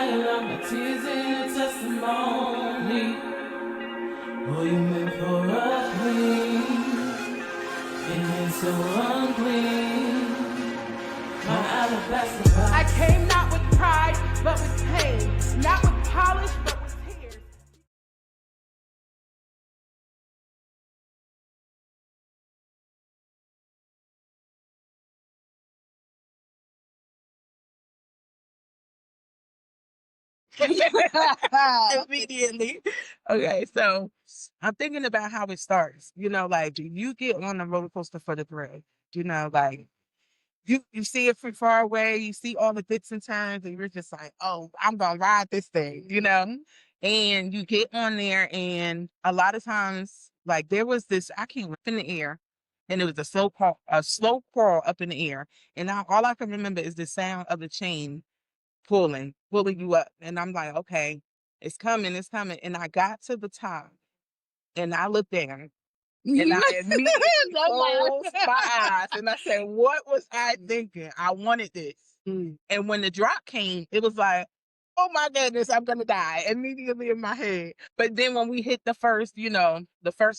crying out my tears in a testimony. Oh, you meant for a queen, and so unclean. My alabaster box. I came not with pride, but with pain. Not with polish, but with tears. Immediately. Okay, so I'm thinking about how it starts. Like, do you get on the roller coaster for the thrill? Like you see it from far away, you see all the twists and turns, and you're just like, oh, I'm gonna ride this thing. And you get on there, and a lot of times, like there was this, I can't in the air, and it was a slow crawl up in the air, and now all I can remember is the sound of the chain pulling you up, and I'm like, okay, it's coming, and I got to the top, and I looked down, and I immediately closed my eyes and I said, what was I thinking? I wanted this. And when the drop came, it was like, oh my goodness, I'm gonna die immediately in my head. But then when we hit the first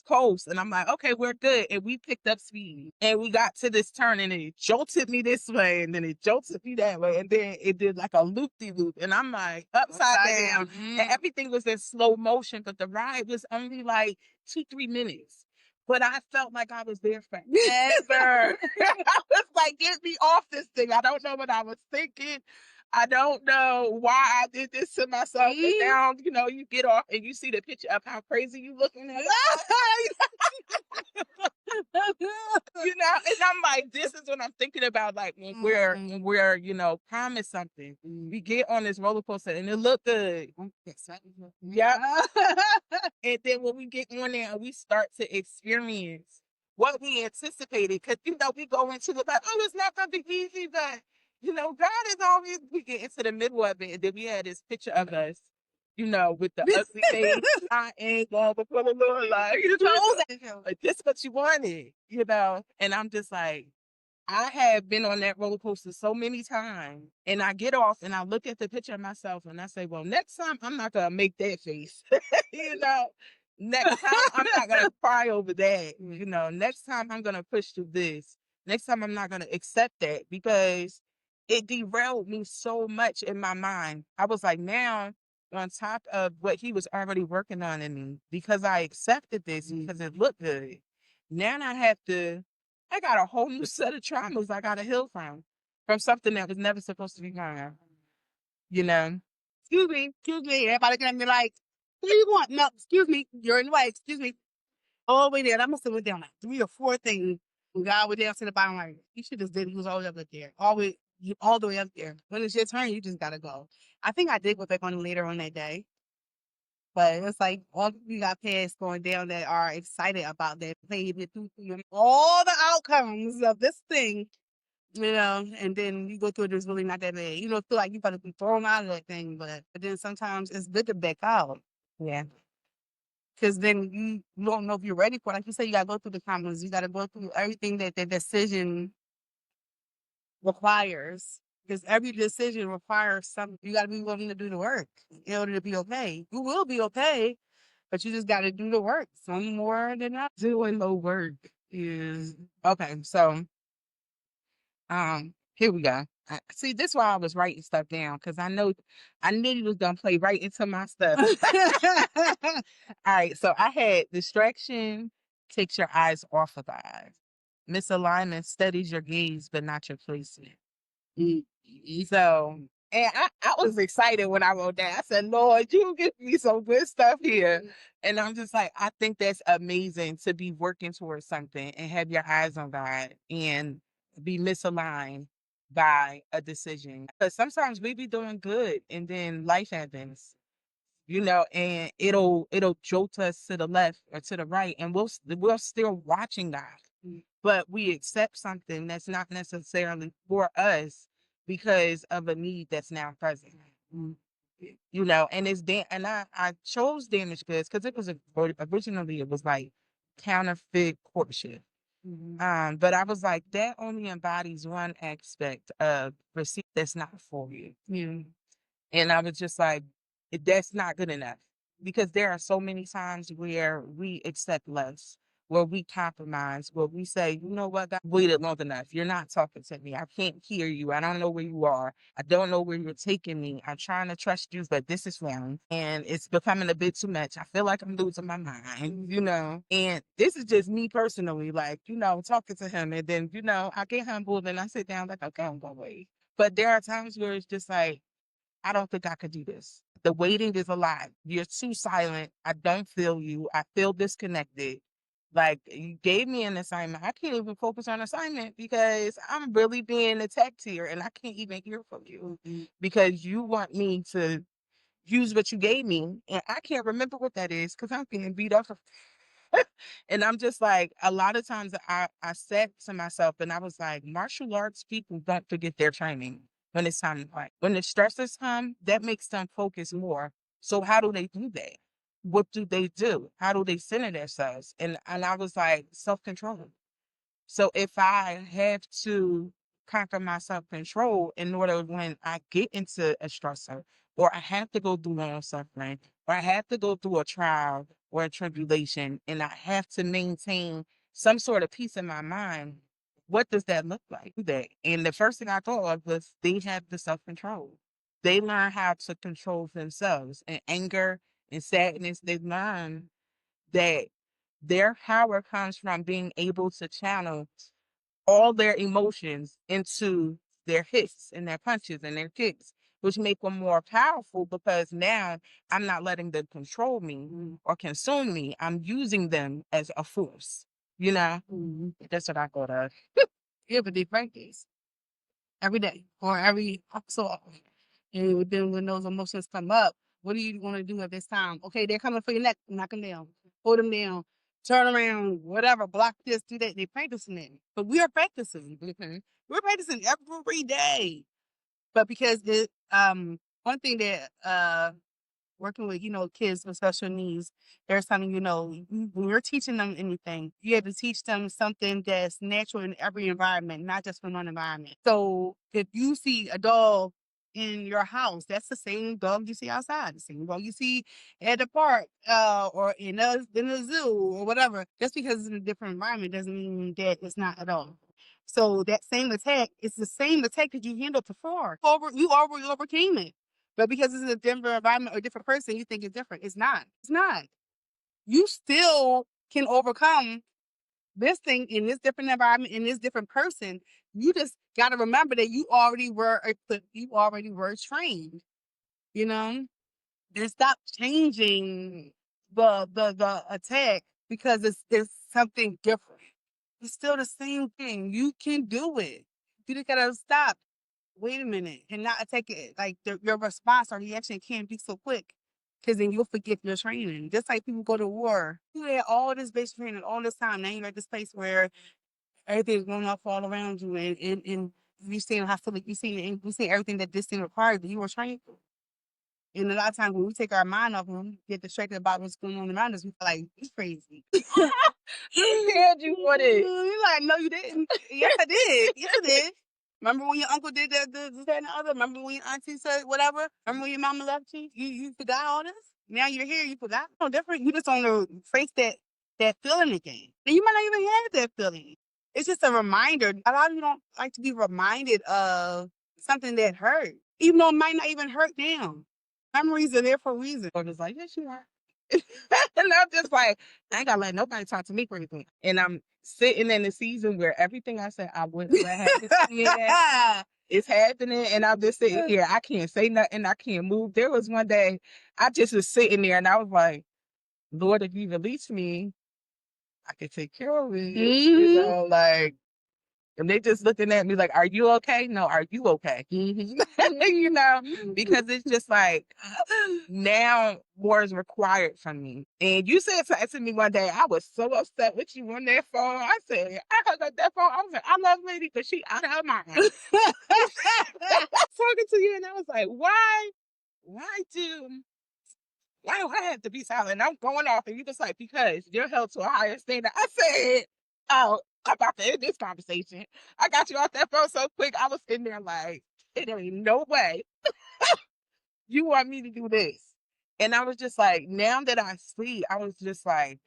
coast, and I'm like, okay, we're good. And we picked up speed and we got to this turn, and it jolted me this way and then it jolted me that way. And then it did like a loop-de-loop. And I'm like upside down. And everything was in slow motion, but the ride was only like 2-3 minutes. But I felt like I was there forever. I was like, get me off this thing. I don't know what I was thinking. I don't know why I did this to myself. And now, you get off and you see the picture of how crazy you looking at. And I'm like, this is what I'm thinking about. Like when we're promised something, we get on this roller coaster and it look good. Yeah. And then when we get on there and we start to experience what we anticipated, because we go into it like, oh, it's not gonna be easy, but God is always, we get into the middle of it, and then we had this picture of us, with the ugly face. I ain't going before the Lord, like this what you wanted. And I'm just like, I have been on that roller coaster so many times, and I get off and I look at the picture of myself and I say, well, next time I'm not gonna make that face. you know, next time I'm not gonna cry over that. Next time I'm gonna push through this. Next time I'm not gonna accept that, because it derailed me so much in my mind. I was like, now on top of what he was already working on in me, because I accepted this because it looked good. Now I got a whole new set of traumas I got to heal from something that was never supposed to be mine. You know? Excuse me. Everybody gonna be like, what do you want? No, excuse me. You're in the way. Excuse me. All the way there. I must have went down like 3 or 4 things. When God went down to the bottom, like, you should just did. He was all the way up there. All the way up there. When it's your turn, you just gotta go. I think I did go back on him later on that day. But it's like all the people got past going down that are excited about that, played it through all the outcomes of this thing, and then you go through it, it's really not that bad. Feel like you're about to be thrown out of that thing, but then sometimes it's good to back out. Yeah. Because then you don't know if you're ready for it. Like you said, you got to go through the comments. You got to go through everything that the decision requires. Because every decision requires something. You got to be willing to do the work in order to be okay. You will be okay, but you just got to do the work. Some more than not. Doing the work is okay. So, here we go. See, this is why I was writing stuff down, because I knew you was gonna play right into my stuff. All right, so I had distraction takes your eyes off of the eyes. Misalignment steadies your gaze, but not your placement. So, and I was excited when I wrote that. I said, Lord, you give me some good stuff here. And I'm just like, I think that's amazing to be working towards something and have your eyes on God and be misaligned by a decision. Because sometimes we be doing good and then life happens, and it'll jolt us to the left or to the right, and we're still watching that, but we accept something that's not necessarily for us because of a need that's now present. And and I chose damaged goods because originally it was like counterfeit courtship. But I was like, that only embodies one aspect of receipt that's not for you. And I was just like, that's not good enough because there are so many times where we accept less, where we compromise, where we say, you know what, God, waited long enough. You're not talking to me. I can't hear you. I don't know where you are. I don't know where you're taking me. I'm trying to trust you, but this is wrong. And it's becoming a bit too much. I feel like I'm losing my mind, you know. And this is just me personally, like, you know, talking to him. And then, you know, I get humbled and I sit down like, okay, I'm going to wait. But there are times where it's just like, I don't think I could do this. The waiting is a lot. You're too silent. I don't feel you. I feel disconnected. Like you gave me an assignment. I can't even focus on assignment because I'm really being attacked here and I can't even hear from you because you want me to use what you gave me. And I can't remember what that is because I'm getting beat up. And I'm just like, a lot of times I said to myself, and I was like, martial arts people don't forget their training when it's time to fight. When the stresses come, that makes them focus more. So how do they do that? What do they do? How do they center themselves? And I was like, self-control. So if I have to conquer my self-control in order when I get into a stressor, or I have to go through long suffering, or I have to go through a trial or a tribulation, and I have to maintain some sort of peace in my mind, what does that look like? That and the first thing I thought of was they have the self-control. They learn how to control themselves. And anger and sadness, they learn that their power comes from being able to channel all their emotions into their hits and their punches and their kicks, which make them more powerful because now I'm not letting them control me or consume me. I'm using them as a force, you know? That's what I thought of. Yeah, but they practice every day or every so often. And then when those emotions come up, what are you going to do at this time? Okay, they're coming for your neck. Knock them down. Hold them down. Turn around. Whatever. Block this. Do that. They're practicing it. But we are practicing. We're practicing every day. But because one thing that working with, kids with special needs, there's something, when you're teaching them anything, you have to teach them something that's natural in every environment, not just from one environment. So if you see a dog in your house, that's the same dog you see outside, the same dog you see at the park, or in a zoo or whatever. Just because it's in a different environment doesn't mean that it's not a dog. So that same attack is the same attack that you handled before. You already overcame it. But because it's in a different environment or a different person, you think it's different. It's not. It's not. You still can overcome this thing in this different environment, in this different person. You just got to remember that you already were equipped. You already were trained. You know, then stop changing the attack because it's something different. It's still the same thing. You can do it. You just gotta stop. Wait a minute, and not take it like your response or reaction can't be so quick, because then you'll forget your training. Just like people go to war, you had all this basic training all this time. Now you're at this place where everything's going off all around you, and you seen hostility, you seen everything that this thing requires that you were trained for. And a lot of times when we take our mind off and we get distracted about what's going on around us, we feel like it's crazy. Prepared you for this. You're like, no, you didn't. Yes, I did. Yes, I did. Remember when your uncle did that, this, that, and the other? Remember when your auntie said whatever? Remember when your mama left you? You forgot all this? Now you're here, you forgot? No different. You just on the face that feeling again. And you might not even have that feeling. It's just a reminder. A lot of you don't like to be reminded of something that hurt, even though it might not even hurt now. Memories are there for a reason. I was like, yes, you are. And I'm just like, I ain't gotta let nobody talk to me crazy. And I'm sitting in the season where everything I said I wouldn't let happen to me yet, it's happening. And I'm just sitting here. I can't say nothing. I can't move. There was one day I just was sitting there and I was like, Lord, if you release me, I can take care of it. You know, like, and they just looking at me like, are you okay? No, are you okay? You know, because it's just like now more is required from me. And you said something to me one day, I was so upset with you on that phone. I said, I hung up that phone. I was like, I love lady, but she out of her mind. Talking to you, and I was like, why do I have to be silent? And I'm going off, and you just like, because you're held to a higher standard. I said, oh, I'm about to end this conversation. I got you off that phone so quick. I was sitting there like, there ain't no way You want me to do this. And I was just like, now that I see, I was just like,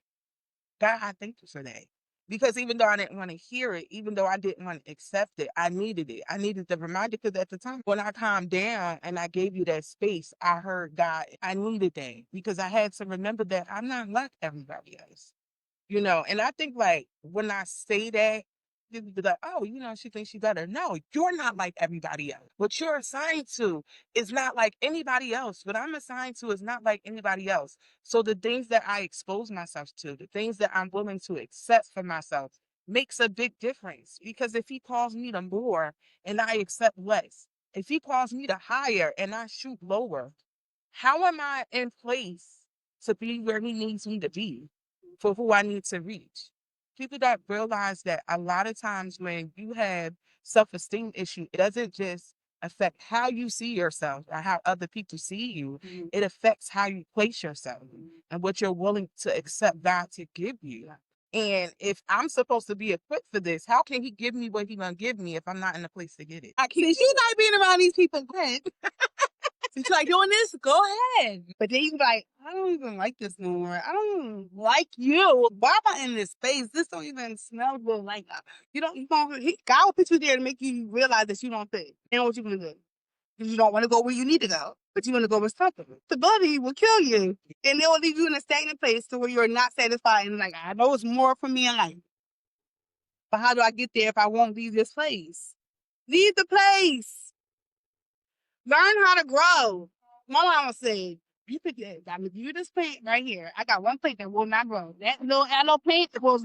God, I thank you for that. Because even though I didn't want to hear it, even though I didn't want to accept it, I needed it. I needed the reminder because at the time when I calmed down and I gave you that space, I heard God, I needed that because I had to remember that I'm not like everybody else. And I think like when I say that, people be like, oh, she thinks she's better. No, you're not like everybody else. What you're assigned to is not like anybody else. What I'm assigned to is not like anybody else. So the things that I expose myself to, the things that I'm willing to accept for myself makes a big difference. Because if he calls me to more and I accept less, if he calls me to higher and I shoot lower, how am I in place to be where he needs me to be for who I need to reach? People that realize that a lot of times when you have self-esteem issue, it doesn't just affect how you see yourself or how other people see you. It affects how you place yourself and what you're willing to accept God to give you. And if I'm supposed to be equipped for this, how can he give me what he gonna give me if I'm not in a place to get it? I can't. You not being around these people. Good. If you like doing this, go ahead. But then you be like, I don't even like this no more. I don't like you. Why am I in this space? This don't even smell good. Like you don't. God will put you there to make you realize that you don't fit. You know what you're gonna do? You don't want to go where you need to go, but you want to go where something. The body will kill you, and it will leave you in a stagnant place to where you're not satisfied. And like, I know it's more for me in life, but how do I get there if I won't leave this place? Leave the place. Learn how to grow. My mama said, you pick that. I'm gonna give you this plant right here. I got one plant that will not grow. That little plant was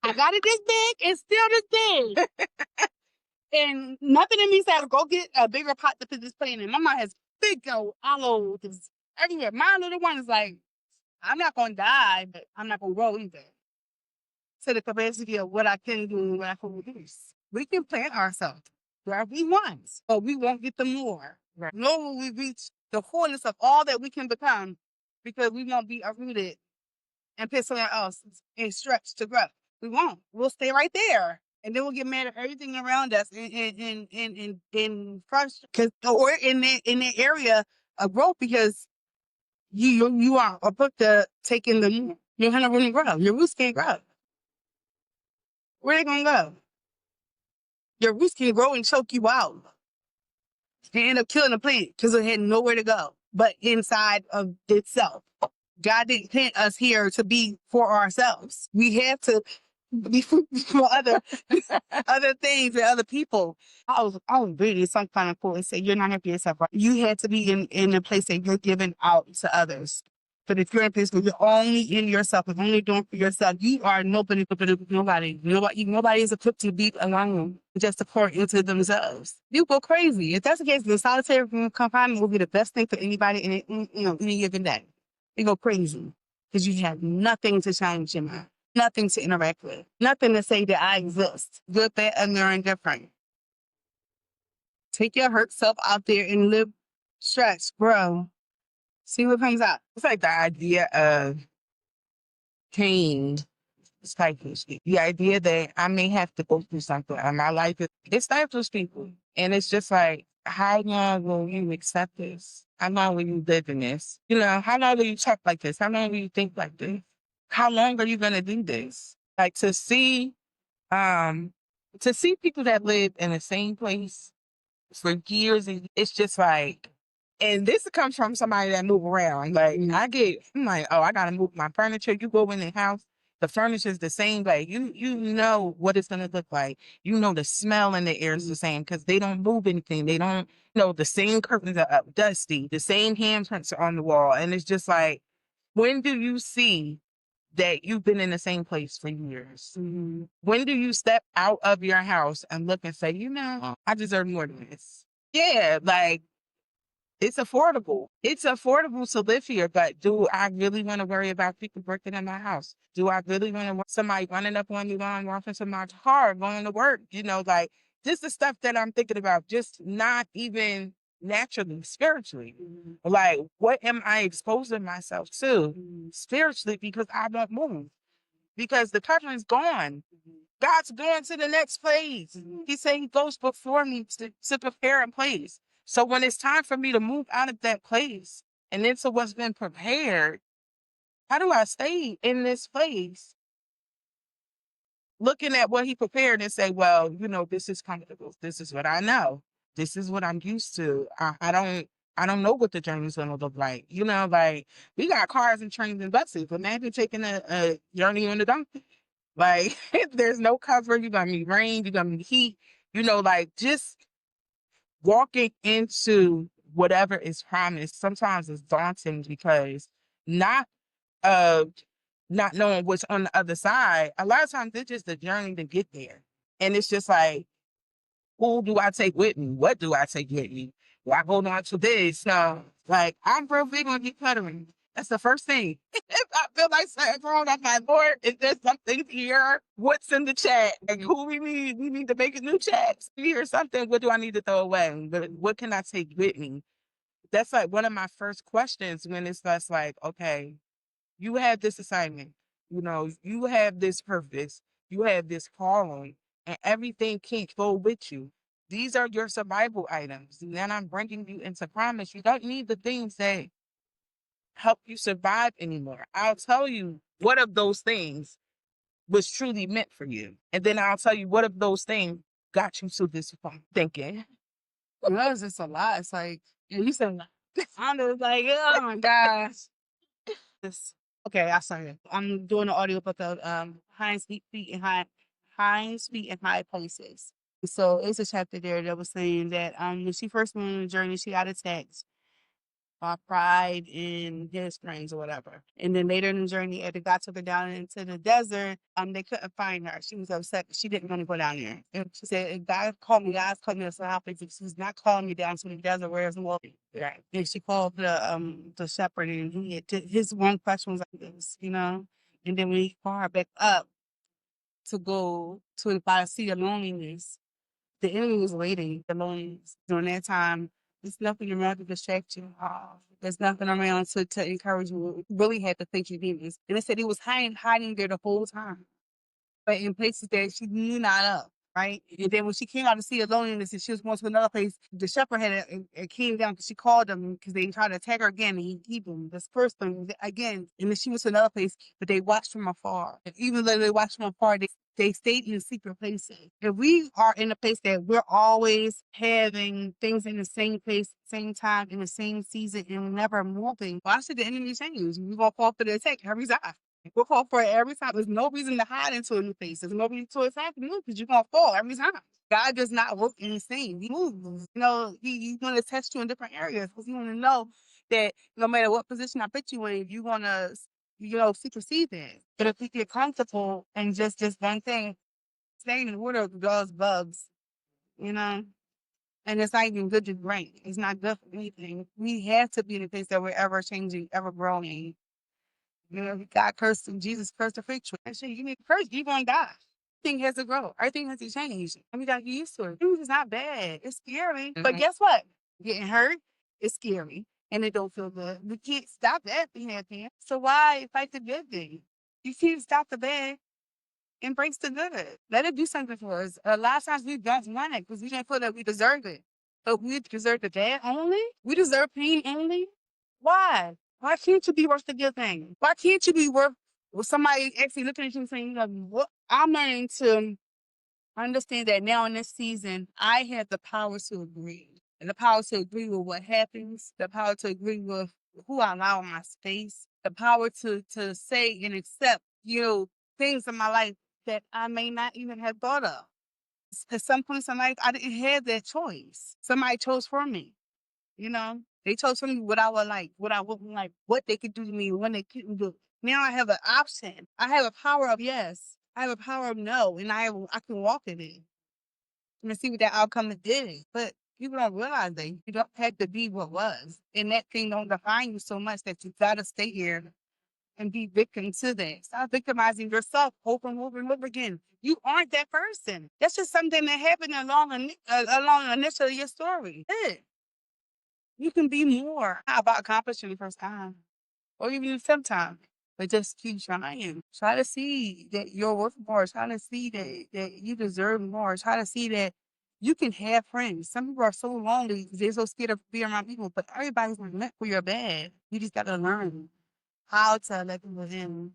I got it this big, it's still this big. And nothing in me says go get a bigger pot to put this plant in. My mom has big old olives everywhere. My little one is like, I'm not gonna die, but I'm not gonna grow either. To the capacity of what I can do and what I can produce. We can plant ourselves where we want, but we won't get the more. Right. Nor will we reach the wholeness of all that we can become because we won't be uprooted and put somewhere else and stretch to grow. We won't. We'll stay right there. And then we'll get mad at everything around us in frustration or in the area of growth because you are equipped to take in the you don't have no room to grow. Your roots can't grow. Where they gonna go? Your roots can grow and choke you out and end up killing the plant because it had nowhere to go but inside of itself. God didn't plant us here to be for ourselves. We have to be for other things and other people. I was reading some kind of quote and say, you're not here for yourself. Right? You had to be in a place that you're giving out to others. But if you're in a place where you're only in yourself and only doing for yourself, you are nobody. Nobody is equipped to be alone, just to pour into themselves. You go crazy. If that's the case, the solitary confinement will be the best thing for anybody in any given day. You go crazy because you have nothing to change your mind, nothing to interact with, nothing to say that I exist, good, bad, and they're indifferent. Take your hurt self out there and live, stretch, grow. See what comes out. It's like the idea of pain stifles people. The idea that I may have to go through something in my life, it stifles people. And it's just like, how long will you accept this? How long will you live in this? How long will you talk like this? How long will you think like this? How long are you going to do this? Like to see people that live in the same place for years, and it's just like, and this comes from somebody that move around. Like I'm like, oh, I gotta move my furniture. You go in the house, the furniture is the same. Like you know what it's gonna look like. You know the smell in the air is the same because they don't move anything. They don't the same curtains are up, dusty. The same handprints are on the wall, and it's just like, when do you see that you've been in the same place for years? Mm-hmm. When do you step out of your house and look and say, I deserve more than this? Yeah, like it's affordable. It's affordable to live here, but do I really want to worry about people breaking in my house? Do I really want to want somebody running up on me while I'm walking to my car, going to work? Like just the stuff that I'm thinking about, just not even naturally, spiritually. Mm-hmm. Like, what am I exposing myself to spiritually because I won't move? Because the covering's gone. God's going to the next place. He said he goes before me to prepare a place. So when it's time for me to move out of that place and into what's been prepared, how do I stay in this place looking at what he prepared and say, well, this is comfortable. This is what I know. This is what I'm used to. I don't know what the journey's gonna look like. Like we got cars and trains and buses. Imagine taking a journey on the donkey. Like there's no cover, you're gonna need rain, you're gonna need heat, like just walking into whatever is promised sometimes is daunting because not uh not knowing what's on the other side, a lot of times it's just the journey to get there. And it's just like, who do I take with me? What do I take with me? Do I hold on to this? No, like I'm real big on decluttering. That's the first thing. If I feel like something's wrong, I'm like, Lord, is there something here? What's in the chat? Like, who we need? We need to make a new chat. Here something. What do I need to throw away? But what can I take with me? That's like one of my first questions when it's just like, okay, you have this assignment, you have this purpose, you have this calling, and everything can't go with you. These are your survival items. And then I'm bringing you into promise. You don't need the things that help you survive anymore. I'll tell you what of those things was truly meant for you. And then I'll tell you what of those things got you to this point thinking. Well, it's just a lot. It's like, you said a lot. I'm just like, oh my gosh. Okay, I started. I'm doing the audio about the Hind's feet and Hind's feet and high places. So it's a chapter there that was saying that when she first went on the journey, she got attacked by pride in his springs or whatever. And then later in the journey, as they got took her down into the desert, they couldn't find her. She was upset. She didn't want to go down there. And she said, if God called me, God's called me to South Africa. She's not calling me down to the desert where it's water. Right. And she called the shepherd, and his one question was like this, And then when he called her back up to go to the sea of loneliness, the enemy was waiting, the loneliness. During that time, there's nothing around to distract you. There's nothing around to encourage you. You really had to think you demons. And they said he was hiding there the whole time, but in places that she knew not of, right? And then when she came out to see the loneliness and she was going to another place, the shepherd had came down because she called them because they tried to attack her again, and he them, dispersed them again. And then she was to another place, but they watched from afar. And even though they watched from afar, they stayed in secret places. If we are in a place that we're always having things in the same place, same time, in the same season, and never moving, why should the enemy change? We're going to fall for the attack every time. We'll fall for it every time. There's no reason to hide into a new place. There's no reason to attack you because you're going to fall every time. God does not work in the same. He moves. He's going to test you in different areas because you want to know that no matter what position I put you in, you're going to, supersede that. But if you get comfortable and just one thing, staying in the water draws bugs, and it's not even good to drink. It's not good for anything. We have to be in a place that we're ever changing, ever growing. God cursed and Jesus cursed the fig tree. I said, you need to curse, you're going to die. Everything has to grow. Everything has to change. And we got to get used to it. It's not bad. It's scary. But guess what? Getting hurt is scary. And it don't feel good. We can't stop that being happy. So why fight the good thing? You can't stop the bad. Embrace the good. Let it do something for us. A lot of times we don't want it because we don't feel that we deserve it. But we deserve the bad only? We deserve pain only? Why? Why can't you be worth the good thing? Why can't you be worth somebody actually looking at you and saying, what? I'm learning to understand that now in this season, I have the power to agree. And the power to agree with what happens, the power to agree with who I allow in my space, the power to say and accept, things in my life that I may not even have thought of. At some points in life, I didn't have that choice. Somebody chose for me. They chose for me what I would like, what I wouldn't like, what they could do to me, when they couldn't do. Now I have an option. I have a power of yes. I have a power of no, and I can walk in it and see what that outcome is. But people don't realize that you don't have to be what was, and that thing don't define you so much that you gotta stay here and be victim to that. Stop victimizing yourself over and over and over again. You aren't that person. That's just something that happened along initially your story. You can be more. Not about accomplishing the first time or even the 10th time, but just keep trying. Try to see that you're worth more. Try to see that you deserve more. Try to see that You can have friends. Some people are so lonely because they're so scared of being around people, but everybody's not meant for your bad. You just got to learn how to let people in.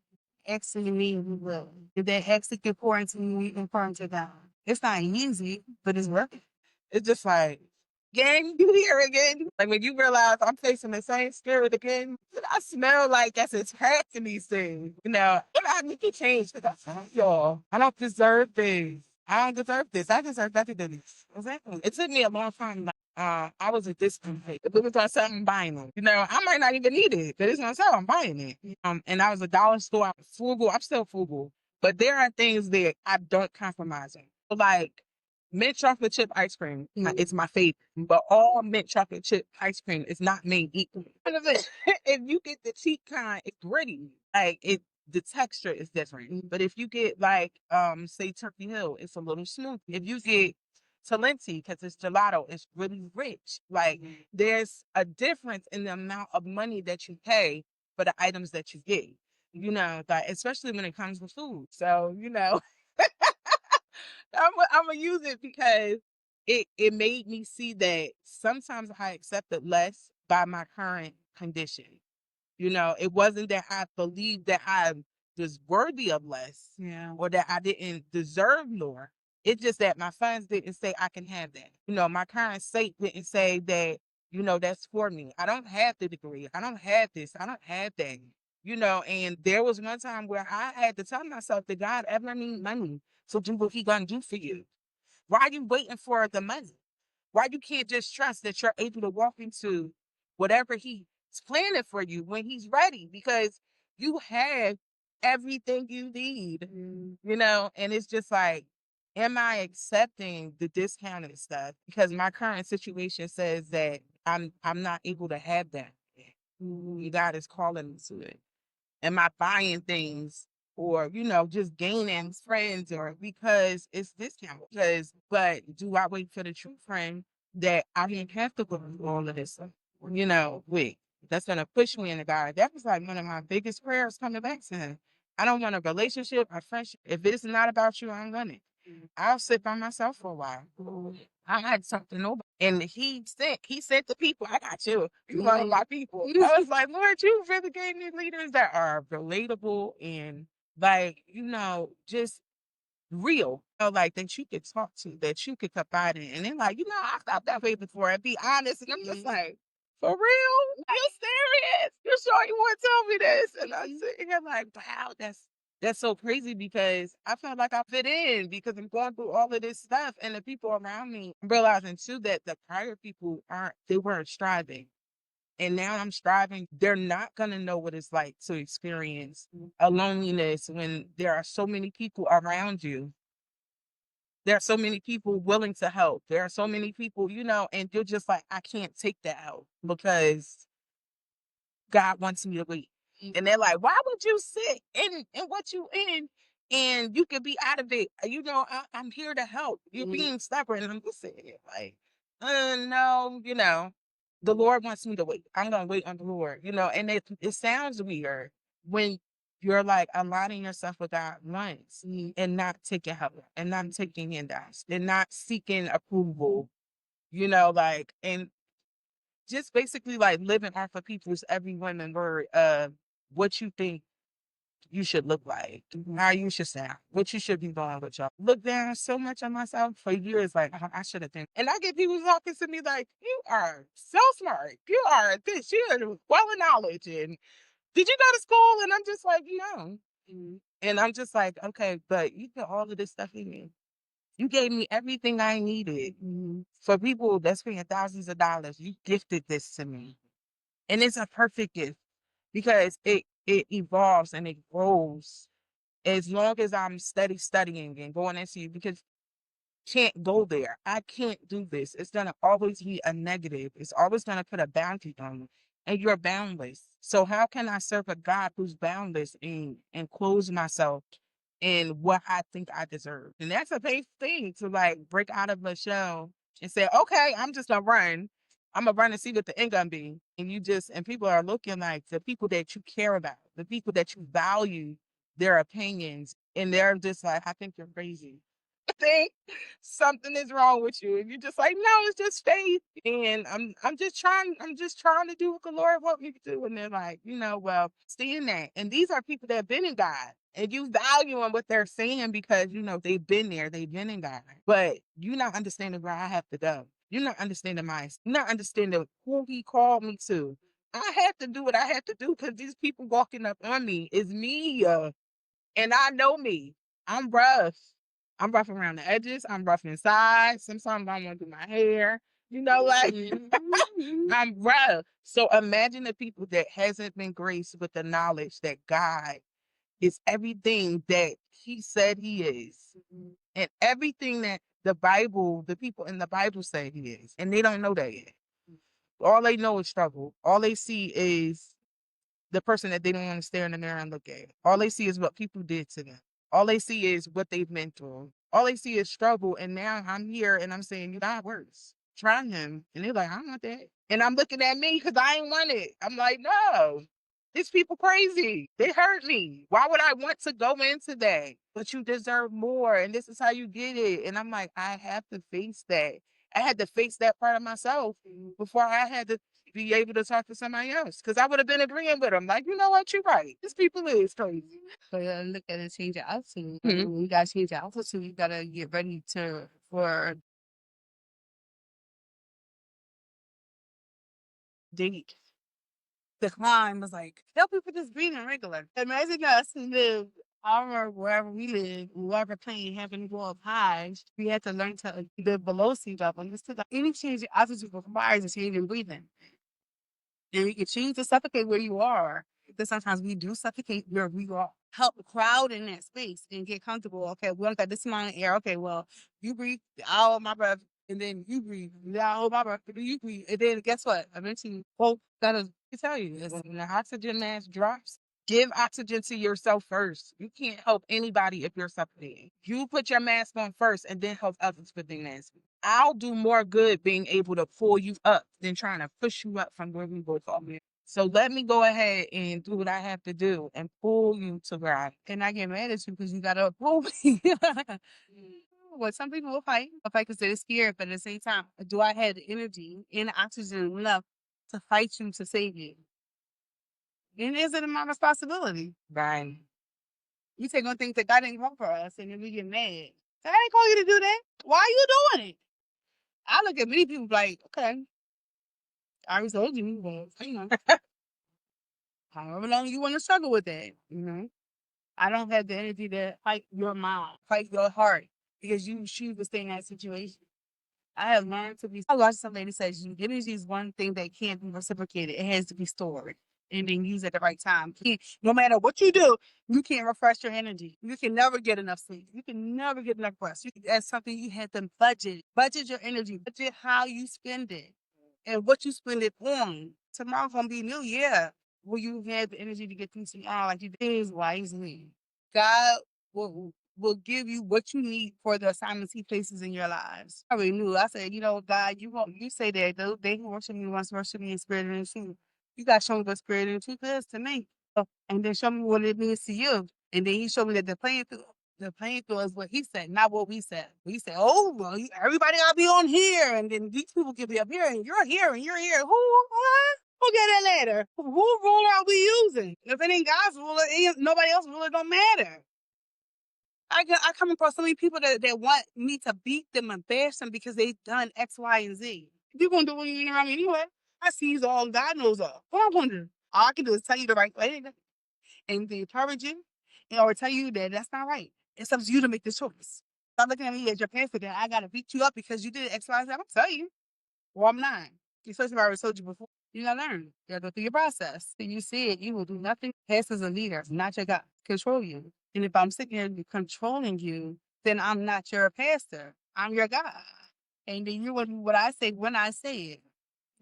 Actually mean you will. If they actually can pour into you, you can pour into them. It's not easy, but it's worth it. It's just like, gang, you here again? Like when you realize I'm facing the same spirit again, I smell like that's attracting these things. You know, and I need to change because I tell y'all, I don't deserve this. I don't deserve this. I deserve better than this. Exactly. It took me a long time. Like, I was a discount. If it was on something, I'm buying them. You know, I might not even need it, but it's on sale. I'm buying it. And I was a dollar store. I was frugal. I'm still frugal, but there are things that I don't compromise on. So like mint chocolate chip ice cream, it's my favorite. But all mint chocolate chip ice cream is not made equal. If you get the cheap kind, it's gritty. Like the texture is different. But if you get like say Turkey Hill, it's a little smooth. If you get Talenti, because it's gelato, it's really rich. Like there's a difference in the amount of money that you pay for the items that you get. You know, that especially when it comes to food. So, you know, I'm gonna use it because it made me see that sometimes I accepted less by my current condition. You know, it wasn't that I believed that I was worthy of less, or that I didn't deserve more. It's just that my funds didn't say I can have that. You know, my current state didn't say that, you know, that's for me. I don't have the degree. I don't have this. I don't have that. You know, and there was one time where I had to tell myself that God ever need money to do what he gonna do for you. Why are you waiting for the money? Why you can't just trust that you're able to walk into whatever he's planning for you when he's ready? Because you have everything you need, you know, and it's just like, am I accepting the discounted stuff? Because my current situation says that I'm not able to have that. God is calling me to it. Am I buying things or, you know, just gaining friends or because it's discount? Because, but do I wait for the true friend that I didn't have to go through all of this stuff? You know, wait, that's going to push me in the God. That was like one of my biggest prayers coming back to him. I don't want a relationship, a friendship. If it's not about you, I'm gonna. I'll sit by myself for a while. I had something over. And he said to people, I got you. You one of my people. I was like, Lord, you really gave me leaders that are relatable and like, you know, just real. You know, like that you could talk to, that you could confide in. And then like, you know, I felt that way before and be honest. And I'm just like, for real? Are you serious? You sure you want to tell me this? And I'm sitting here like, wow, that's so crazy because I felt like I fit in because I'm going through all of this stuff and the people around me. I'm realizing too that the prior people they weren't striving. And now I'm striving. They're not going to know what it's like to experience a loneliness when there are so many people around you. There are so many people willing to help. There are so many people, you know, and you're just like, I can't take that help because God wants me to wait. And they're like, why would you sit in what you in and you could be out of it? You know, I'm here to help. You're being stubborn. And I'm just sitting here like, no, you know, the Lord wants me to wait. I'm going to wait on the Lord, you know, and it sounds weird when you're like aligning yourself with God once and not taking help and not taking handouts and not seeking approval, you know, like, and just basically like living off of people's every woman word of what you think you should look like, how you should sound, what you should be doing with y'all. Look down so much on myself for years, like I should have been. And I get people talking to me like, you are so smart. You are this, you are well in knowledge. And did you go to school? And I'm just like, no. And I'm just like, okay, but you put all of this stuff in me. You gave me everything I needed. For people that's paying thousands of dollars, you gifted this to me. And it's a perfect gift because it evolves and it grows as long as I'm studying and going into you because can't go there. I can't do this. It's gonna always be a negative. It's always gonna put a boundary on you. And you're boundless. So how can I serve a God who's boundless and close myself in what I think I deserve? And that's a big thing to like break out of a shell and say, okay, I'm just gonna run. I'm gonna run and see what the end gonna be. And you just and people are looking like the people that you care about, the people that you value their opinions, and they're just like, I think you're crazy. think something is wrong with you. And you're just like, no, it's just faith. And I'm just trying to do what the Lord want me to do. And they're like, well, stay in that. And these are people that have been in God. And you value on what they're saying because they've been there, they've been in God. But you're not understanding where I have to go. You're not understanding you're not understanding who he called me to. I have to do what I have to do because these people walking up on me is me. And I know me. I'm rough. I'm rough around the edges. I'm rough inside. Sometimes I want to do my hair. Like I'm rough. So imagine the people that hasn't been graced with the knowledge that God is everything that he said he is. And everything that the people in the Bible say he is. And they don't know that yet. All they know is struggle. All they see is the person that they don't want to stare in the mirror and look at. All they see is what people did to them. All they see is what they've been through. All they see is struggle. And now I'm here and I'm saying, you got worse. Try him. And they're like, I don't want that. And I'm looking at me because I ain't want it. I'm like, no, these people crazy. They hurt me. Why would I want to go into that? But you deserve more. And this is how you get it. And I'm like, I have to face that. I had to face that part of myself before I had to be able to talk to somebody else because I would have been agreeing with them. Like, you know what? You're right. These people is crazy. So you gotta look at it, change your attitude. Mhm. When you gotta change your attitude, you gotta get ready for date. The climb was like, tell people just breathing regular. Imagine us who live our wherever we live, wherever plane happened to go up high, we had to learn to live below sea level. And this is like any change in altitude requires a change in breathing. And we can choose to suffocate where you are. But sometimes we do suffocate where we are. Help crowd in that space and get comfortable. Okay, we don't got this amount of air. Okay, well, you breathe, I'll hold my breath, and then you breathe. Then I'll hold my breath, and then you breathe. And then guess what? Eventually, both gotta tell you this. When the oxygen mask drops, give oxygen to yourself first. You can't help anybody if you're suffocating. You put your mask on first and then help others with their mask. I'll do more good being able to pull you up than trying to push you up from where we both are. So let me go ahead and do what I have to do and pull you to where I and I get mad at you because you gotta pull me. Well, some people will fight. I'll fight because they're scared, but at the same time, do I have the energy and the oxygen enough to fight you to save you? And is it my responsibility? Right. We take on things that God didn't want for us, and then we get mad. I didn't call you to do that. Why are you doing it? I look at many people like, okay, I already told you, but however long you want to struggle with that, I don't have the energy to fight your mind, fight your heart, because you choose to stay in that situation. I have learned to be. I watched some lady say, energy is one thing that can't be reciprocated. It has to be stored and then used at the right time. No matter what you do, you can't refresh your energy. You can never get enough sleep. You can never get enough rest. That's something you have to budget. Budget your energy. Budget how you spend it and what you spend it on. Tomorrow's gonna be new. Yeah. Will you have the energy to get things tomorrow like you did wisely? God will give you what you need for the assignments he places in your lives. I already knew. I said, God, you say that they who worship me must worship me in spirit and in truth. You got to show me what spirit and truth is to me. And then show me what it means to you. And then he showed me that the playing field is what he said, not what we said. We said, oh, well, everybody gotta be on here, and then these people can be up here, and you're here, and you're here. Who get that ladder? Who ruler are we using? If it ain't God's ruler, nobody else's ruler don't matter. I come across so many people that want me to beat them and bash them because they've done X, Y, and Z. You're gonna do what you around me anyway. I see all God knows all. What I'm gonna do? All I can do is tell you the right way and to encourage you, or tell you that that's not right. It's up to you to make the choice. Stop looking at me as your pastor that I gotta beat you up because you did X, Y, Z. I'm gonna tell you. Well, I'm not. Especially if I already told you before. You gotta learn. You gotta go through your process. Then you see it, you will do nothing. Pastors are leaders, not your God. Control you. And if I'm sitting here controlling you, then I'm not your pastor. I'm your God. And then you will do what I say when I say it.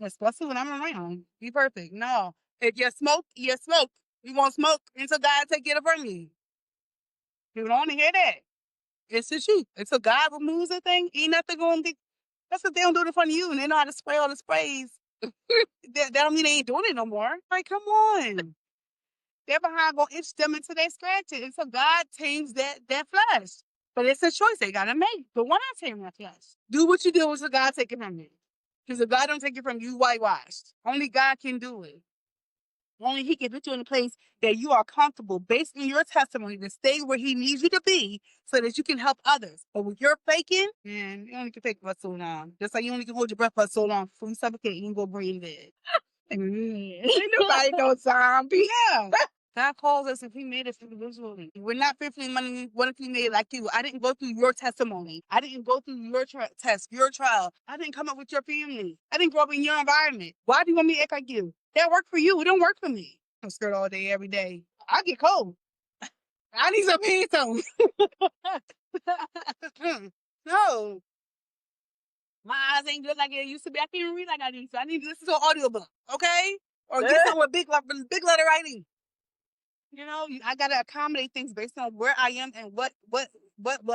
Especially when I'm around. Be perfect. No. If you smoke, you smoke. You won't smoke until God take it from you. You don't want to hear that. It's the truth. Until God removes the thing, ain't nothing going to be. That's what they don't do it in front of you. And they know how to spray all the sprays. That don't mean they ain't doing it no more. Like, come on. They're behind gonna itch them until they scratch it. And so God tames that flesh. But it's a choice they gotta make. But why not take my yes? Do what you do until God take it from you. Because if God don't take it from you, whitewashed. Only God can do it. Only He can put you in a place that you are comfortable based on your testimony to stay where He needs you to be so that you can help others. But when you're faking, man, you only can fake for so long. Just like you only can hold your breath for so long before you suffocate, you can go breathe in. Ain't nobody no zombie. Yeah. God calls us if He made us individually. We're not fearfully money. What if He made it like you? I didn't go through your testimony. I didn't go through your test, your trial. I didn't come up with your family. I didn't grow up in your environment. Why do you want me to act like you? That worked for you. It don't work for me. I'm scared all day, every day. I get cold. I need some pants on. No. My eyes ain't good like it used to be. I can't even read like I used to. I need to listen to an audiobook, okay? Or get something with big letter writing. You know, I gotta accommodate things based on where I am and what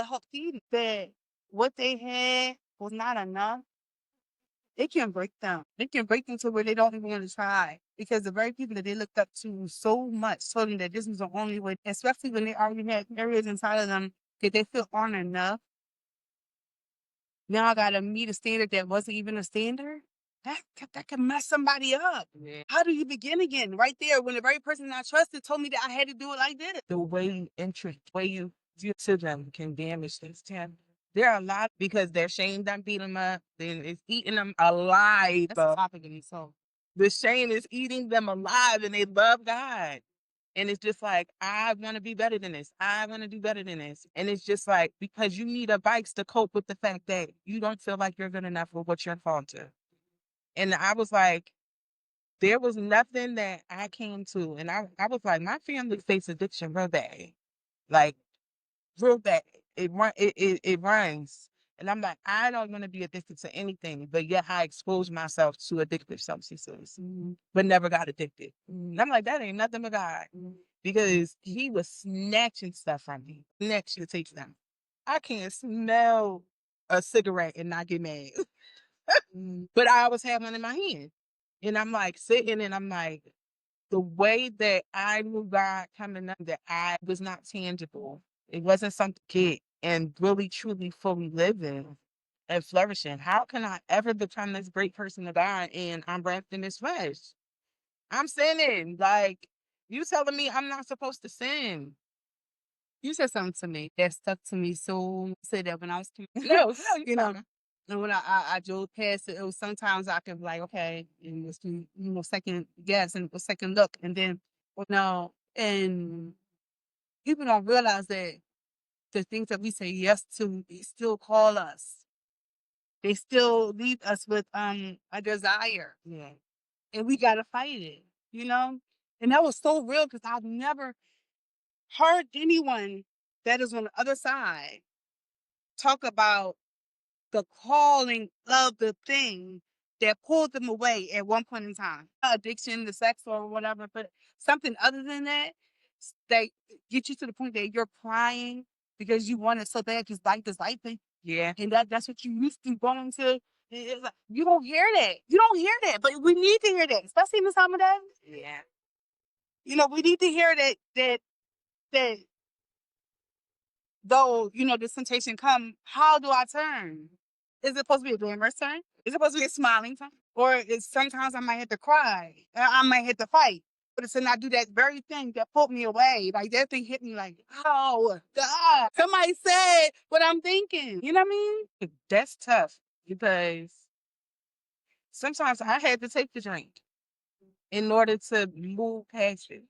help feed me. That what they had was not enough. It can break them. It can break them to where they don't even want to try. Because the very people that they looked up to so much told them that this was the only way, especially when they already had areas inside of them that they feel aren't enough. Now I gotta meet a standard that wasn't even a standard. That can mess somebody up. Yeah. How do you begin again? Right there, when the very person I trusted told me that I had to do it like this. The way you enter, the way you do to them can damage this town. There are a lot because their shame done beat them up. Then it's eating them alive. That's a topic in itself. The shame is eating them alive, and they love God. And it's just like, I want to be better than this. I want to do better than this. And it's just like, because you need advice to cope with the fact that you don't feel like you're good enough for what you're called to. And I was like, there was nothing that I came to. And I was like, my family faced addiction real bad. Like, real bad. It runs. And I'm like, I don't want to be addicted to anything, but yet I exposed myself to addictive substances, but never got addicted. And I'm like, that ain't nothing but God, because He was snatching stuff from me, snatching to take them. I can't smell a cigarette and not get mad, but I always have one in my hand, and I'm like sitting, and I'm like, the way that I knew God coming up, that I was not tangible. It wasn't something to get and really truly fully living and flourishing. How can I ever become this great person of God and I'm wrapped in this flesh? I'm sinning. Like, you telling me I'm not supposed to sin. You said something to me that stuck to me. So said that when I was no, you know. And when I drove past it, it was sometimes I could be like, okay, and just second guess and a second look, and then no, and people don't realize that the things that we say yes to, they still call us. They still leave us with a desire. Yeah. And we gotta fight it, you know? And that was so real because I've never heard anyone that is on the other side talk about the calling of the thing that pulled them away at one point in time. Addiction to sex or whatever, but something other than that, that get you to the point that you're crying because you want it so bad, just like this life thing. Yeah. And that's what you used to going to. It's like, you don't hear that. You don't hear that, but we need to hear that, especially in the summer days. Yeah. You know, we need to hear that though, this temptation come, how do I turn? Is it supposed to be a glamorous turn? Is it supposed to be a smiling turn? Or is sometimes I might have to cry. I might have to fight. But it's to not do that very thing that pulled me away. Like that thing hit me like, oh, God. Somebody said what I'm thinking. You know what I mean? That's tough because sometimes I had to take the drink in order to move past it.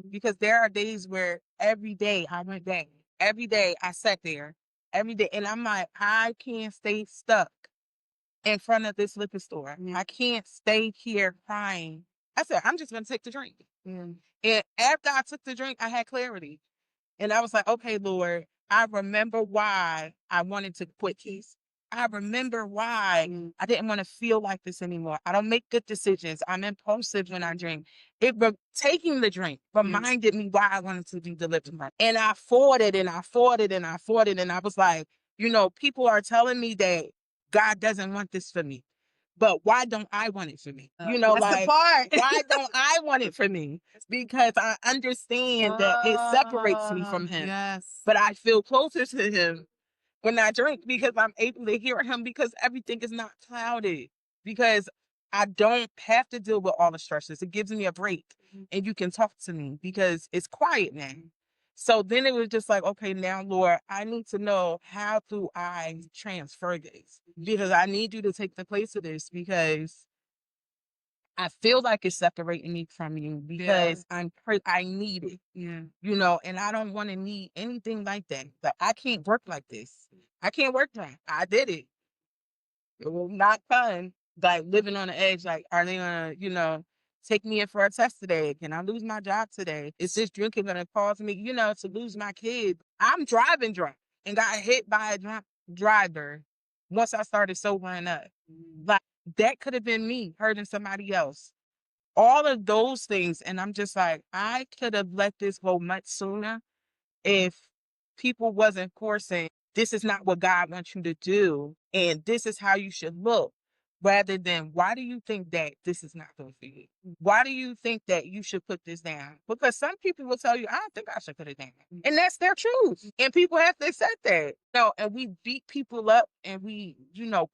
Because there are days where every day I went back. Every day I sat there. Every day. And I'm like, I can't stay stuck in front of this liquor store. I can't stay here crying. I said, I'm just going to take the drink. And after I took the drink, I had clarity. And I was like, okay, Lord, I remember why I wanted to quit this. I remember why I didn't want to feel like this anymore. I don't make good decisions. I'm impulsive when I drink. Taking the drink reminded me why I wanted to be delivered from. And I fought it and I fought it and I fought it. And I was like, people are telling me that God doesn't want this for me. But why don't I want it for me? That's like, the part. Why don't I want it for me? Because I understand that it separates me from Him. Yes. But I feel closer to Him when I drink because I'm able to hear him because everything is not clouded. Because I don't have to deal with all the stresses. It gives me a break and you can talk to me because it's quiet now. So then it was just like, okay, now, Lord, I need to know how do I transfer this because I need you to take the place of this because I feel like it's separating me from you because I need it. Yeah. You know, and I don't want to need anything like that. Like I can't work like this. I can't work like I did it. It was not fun. Like living on the edge. Like, are they gonna, take me in for a test today? Can I lose my job today? Is this drinking gonna cause me, to lose my kid? I'm driving drunk and got hit by a drunk driver once I started sobering up. Like that could have been me hurting somebody else. All of those things. And I'm just like, I could have let this go much sooner if people wasn't forcing this is not what God wants you to do and this is how you should look rather than why do you think that this is not good for you? Why do you think that you should put this down? Because some people will tell you, I don't think I should put it down. And that's their truth. And people have to accept that. No, and we beat people up and we,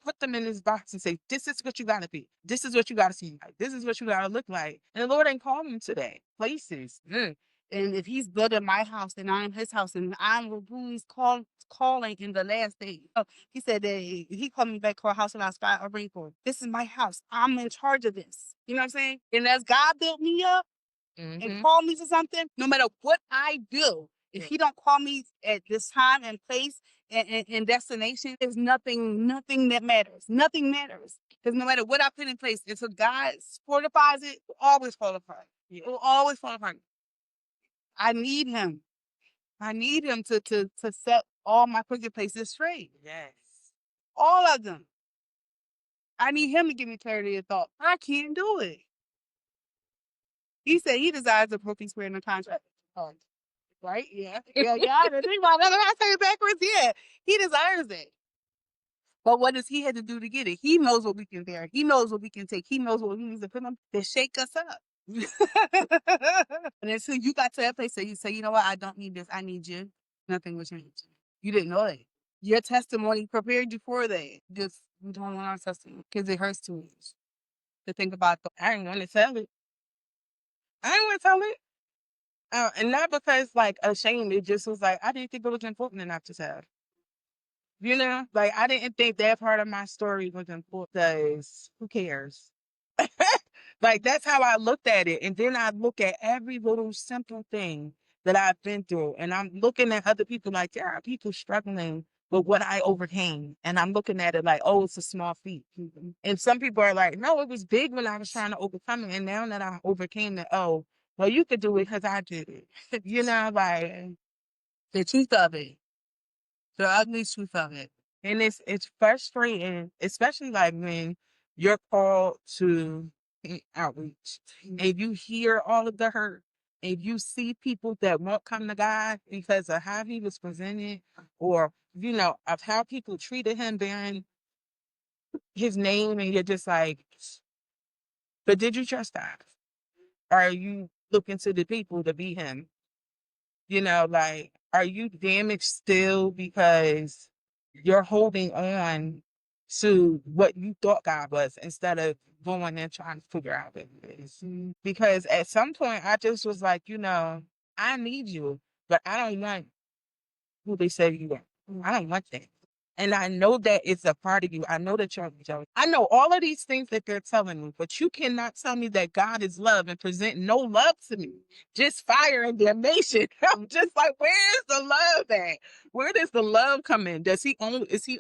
put them in this box and say, this is what you gotta be. This is what you gotta see like. This is what you gotta look like. And the Lord ain't calling them to that. Places. And if he's building my house and I'm his house and I'm who he's calling in the last day. He said that he called me back for a house and I spot a ring for. This is my house. I'm in charge of this. You know what I'm saying? And as God built me up and called me to something, no matter what I do, if he don't call me at this time and place and destination, there's nothing that matters. Nothing matters. Because no matter what I put in place, until God fortifies it, it will always fall apart. It will always fall apart. I need him. I need him to set all my crooked places straight. Yes. All of them. I need him to give me clarity of thought. I can't do it. He said he desires a broken spirit in the contract. Right? Yeah. Yeah. I didn't think about that. I say it backwards. Yeah. He desires it. But what does he have to do to get it? He knows what we can bear. He knows what we can take. He knows what he needs to put on to shake us up. And until you got to that place that you say, you know what, I don't need this, I need you, nothing will change. You didn't know that. Your testimony prepared you for that. Just we don't want our testimony because it hurts too much to think about. I ain't gonna tell it. I ain't gonna tell it. And not because like ashamed, it just was like I didn't think it was important enough to tell. Like I didn't think that part of my story was important because who cares? Like that's how I looked at it. And then I look at every little simple thing that I've been through. And I'm looking at other people like there are people struggling with what I overcame. And I'm looking at it like, oh, it's a small feat. And some people are like, no, it was big when I was trying to overcome it. And now that I overcame it, oh, well, you could do it because I did it. Like The truth of it, the ugly truth of it. and it's frustrating, especially like when you're called to outreach and you hear all of the hurt and you see people that won't come to God because of how he was presented or of how people treated him bearing his name and you're just like, but did you trust God? Are you looking to the people to be him? Like, are you damaged still because you're holding on to what you thought God was instead of going and trying to figure out what it is? Because at some point, I just was like, I need you, but I don't want who they say you are. I don't want that. And I know that it's a part of you. I know that you're jealous. I know all of these things that they're telling me, but you cannot tell me that God is love and present no love to me. Just fire and damnation. I'm just like, where's the love at? Where does the love come in? Is he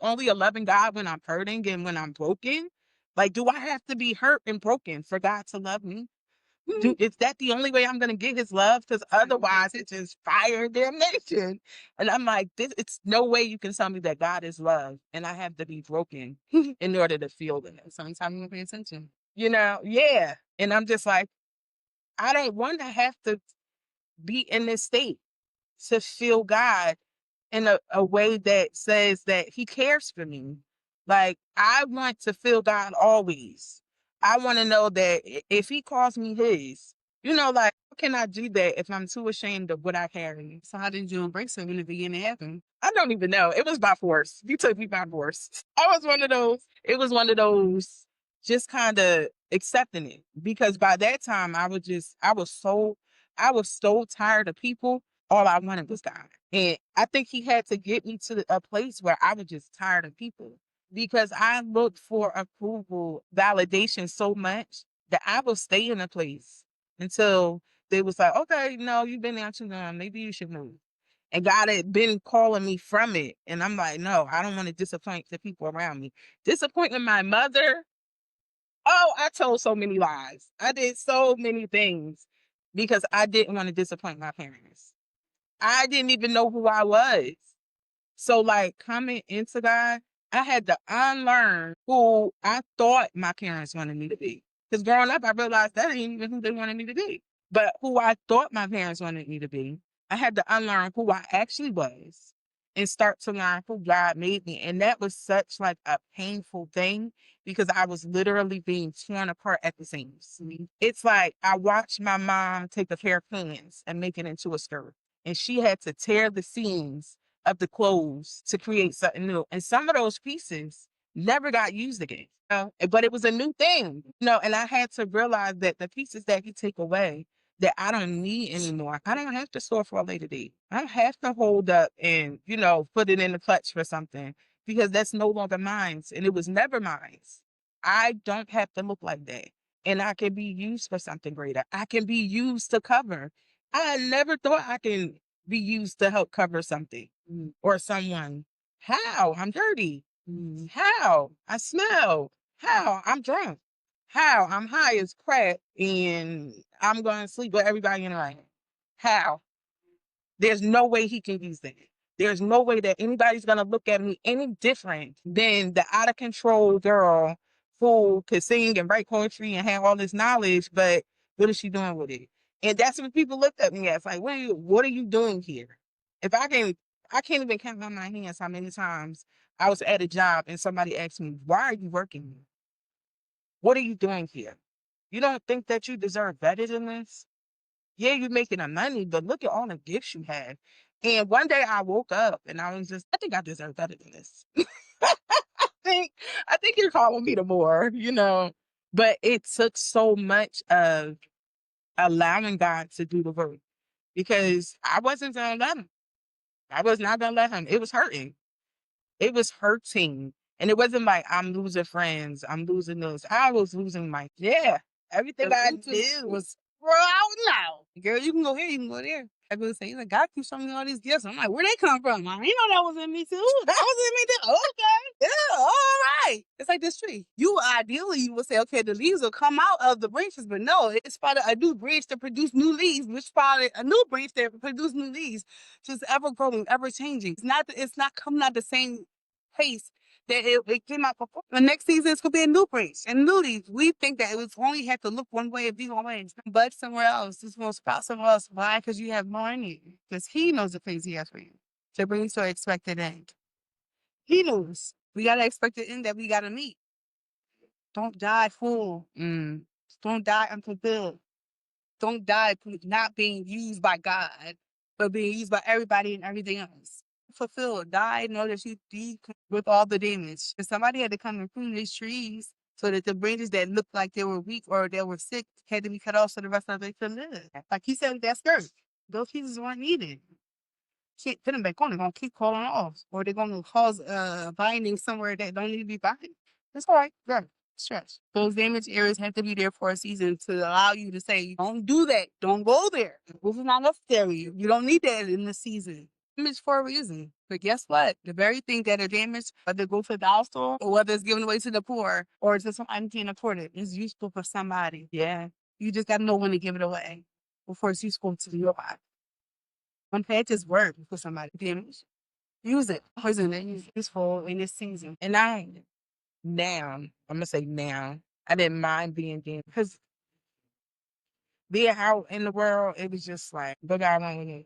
only a loving God when I'm hurting and when I'm broken? Like, do I have to be hurt and broken for God to love me? Is that the only way I'm gonna get his love? Because otherwise it's just fire and damnation. And I'm like, it's no way you can tell me that God is love and I have to be broken in order to feel that. Sometimes you don't pay attention. Yeah. And I'm just like, I don't want to have to be in this state to feel God in a way that says that he cares for me. Like, I want to feel God always. I want to know that if he calls me his, You know, like, how can I do that if I'm too ashamed of what I carry? So how did you embrace it when the beginning happened? I don't even know. It was by force. You took me by force. I was one of those. It was one of those just kind of accepting it because by that time I was so tired of people. All I wanted was God. And I think he had to get me to a place where I was just tired of people because I looked for approval, validation so much that I will stay in a place until they was like, okay, no, you've been there too long. Maybe you should move. And God had been calling me from it. And I'm like, no, I don't want to disappoint the people around me. Disappointing my mother. Oh, I told so many lies. I did so many things because I didn't want to disappoint my parents. I didn't even know who I was. So, like, coming into God, I had to unlearn who I thought my parents wanted me to be. Because growing up, I realized that ain't even who they wanted me to be. But who I thought my parents wanted me to be, I had to unlearn who I actually was and start to learn who God made me. And that was such like a painful thing because I was literally being torn apart at the seams. It's like I watched my mom take a pair of pants and make it into a skirt. And she had to tear the seams of the clothes to create something new. And some of those pieces never got used again. But it was a new thing, and I had to realize that the pieces that he take away that I don't need anymore, I don't have to store for a later date. I don't have to hold up and, put it in the clutch for something because that's no longer mine. And it was never mine. I don't have to look like that. And I can be used for something greater. I can be used to cover. I never thought I can be used to help cover something or someone. How? I'm dirty. How? I smell. How? I'm drunk. How? I'm high as crap and I'm going to sleep with everybody in the line. How? There's no way he can use that. There's no way that anybody's going to look at me any different than the out of control girl who could sing and write poetry and have all this knowledge, but what is she doing with it? And that's what people looked at me as like, what are you doing here? If I can't even count on my hands how many times I was at a job and somebody asked me, why are you working here? What are you doing here? You don't think that you deserve better than this? Yeah, you're making the money, but look at all the gifts you have. And one day I woke up and I was just, I think I deserve better than this. think I think you're calling me the more. But it took so much of allowing God to do the work because I wasn't gonna let him. I was not gonna let him. It was hurting. It was hurting. And it wasn't like I'm losing friends. I'm losing this. I was losing everything I did was Bro, out now. Girl, you can go here, you can go there. I go say, like, God keeps showing me all these gifts. I'm like, where they come from? I know that was in me too. That was in me too. Okay. Yeah, all right. It's like this tree. You would say, okay, the leaves will come out of the branches, but no, it spotted a new branch to produce new leaves, which spotted a new branch that produce new leaves. Just ever growing, ever changing. It's not coming out the same pace that it came out before. The next season it's gonna be a new branch and new leaves. We think that it was only have to look one way and be one way, but somewhere else. It's gonna sprout somewhere else. Why? Because you have more in you. Because he knows the things he has for you to bring you to an expected end. He knows. We got an expected end that we gotta meet. Don't die full. Don't die unfulfilled. Don't die not being used by God, but being used by everybody and everything else. Fulfilled, die, know that you deep with all the damage. Because somebody had to come and prune these trees so that the branches that looked like they were weak or they were sick had to be cut off so the rest of it could live. Like he said with that skirt, those pieces weren't needed. Can't put them back on. They're gonna keep falling off, or they're gonna cause binding somewhere that don't need to be binding. That's all right. Good. Stretch. Those damaged areas have to be there for a season to allow you to say, don't do that. Don't go there. This is not necessary. You don't need that in the season. Damaged for a reason. But guess what? The very thing that are damaged, whether it goes to the dollar store or whether it's given away to the poor or it's just somebody can't afford it, is useful for somebody. Yeah. You just gotta know when to give it away before it's useful to your life. One patch is work for somebody damaged. Use it. Poison it. Use it. Useful in this season. And I'm gonna say now, I didn't mind being damaged because being out in the world, it was just like, but I don't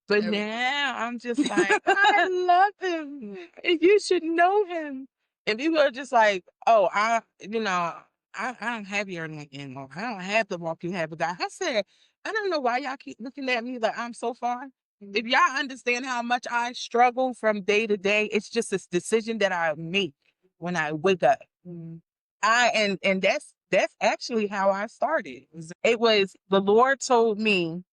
But now I'm just like, I love him. And you should know him. And people are just like, oh, I don't have your anointing anymore. I don't have the walk you have with God. I said, I don't know why y'all keep looking at me like I'm so far. If y'all understand how much I struggle from day to day, it's just a decision that I make when I wake up. And that's actually how I started. It was the Lord told me,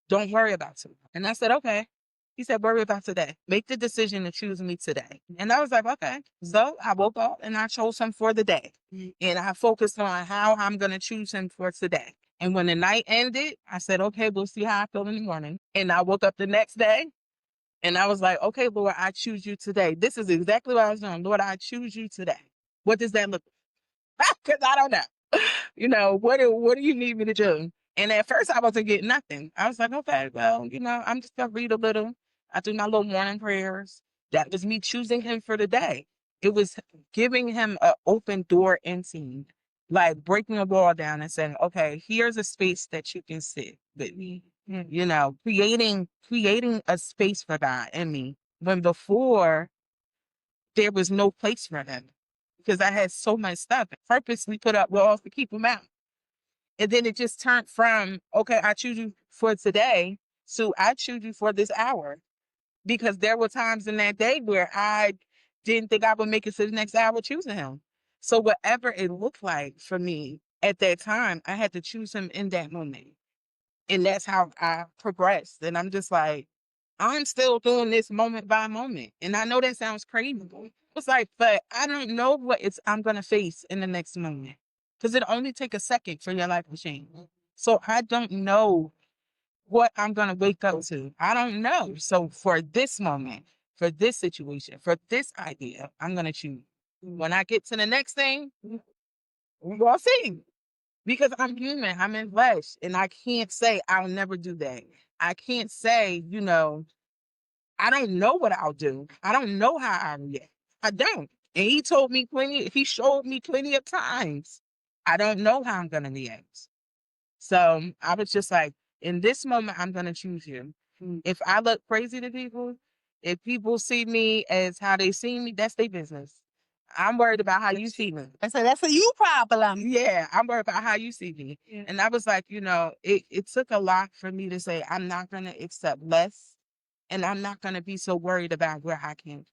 don't worry about tomorrow. And I said, okay. He said, worry about today. Make the decision to choose me today. And I was like, okay. So I woke up and I chose him for the day. And I focused on how I'm going to choose him for today. And when the night ended, I said, okay, we'll see how I feel in the morning. And I woke up the next day and I was like, okay, Lord, I choose you today. This is exactly what I was doing. Lord, I choose you today. What does that look like? Because I don't know. What do you need me to do? And at first I wasn't getting nothing. I was like, okay, well, I'm just gonna read a little. I do my little morning prayers. That was me choosing him for the day. It was giving him an open door into me, like breaking a wall down and saying, okay, here's a space that you can sit with me. Creating a space for God in me when before there was no place for him because I had so much stuff and purposely put up walls to keep him out. And then it just turned from, okay, I choose you for today to I choose you for this hour. Because there were times in that day where I didn't think I would make it to the next hour choosing him. So whatever it looked like for me at that time, I had to choose him in that moment. And that's how I progressed. And I'm just like, I'm still doing this moment by moment. And I know that sounds crazy. It's like, but I don't know what I'm gonna face in the next moment. Because it only take a second for your life to change. So I don't know what I'm gonna wake up to. I don't know. So for this moment, for this situation, for this idea, I'm gonna choose. When I get to the next thing, we're gonna see. Because I'm human, I'm in flesh, and I can't say I'll never do that. I can't say, I don't know what I'll do. I don't know how I react. I don't. And he showed me plenty of times. I don't know how I'm gonna react. So I was just like, in this moment, I'm gonna choose you. If I look crazy to people, if people see me as how they see me, that's their business. I'm worried about how you see me. I said, that's a you problem. Yeah, I'm worried about how you see me. Yeah. And I was like, it took a lot for me to say, I'm not going to accept less. And I'm not going to be so worried about where I came from.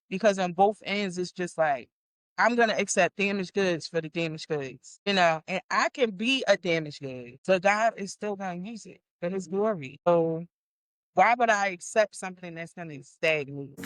Because on both ends, it's just like, I'm going to accept damaged goods for the damaged goods, and I can be a damaged good. So God is still going to use it for his glory. So why would I accept something that's going to stagnate?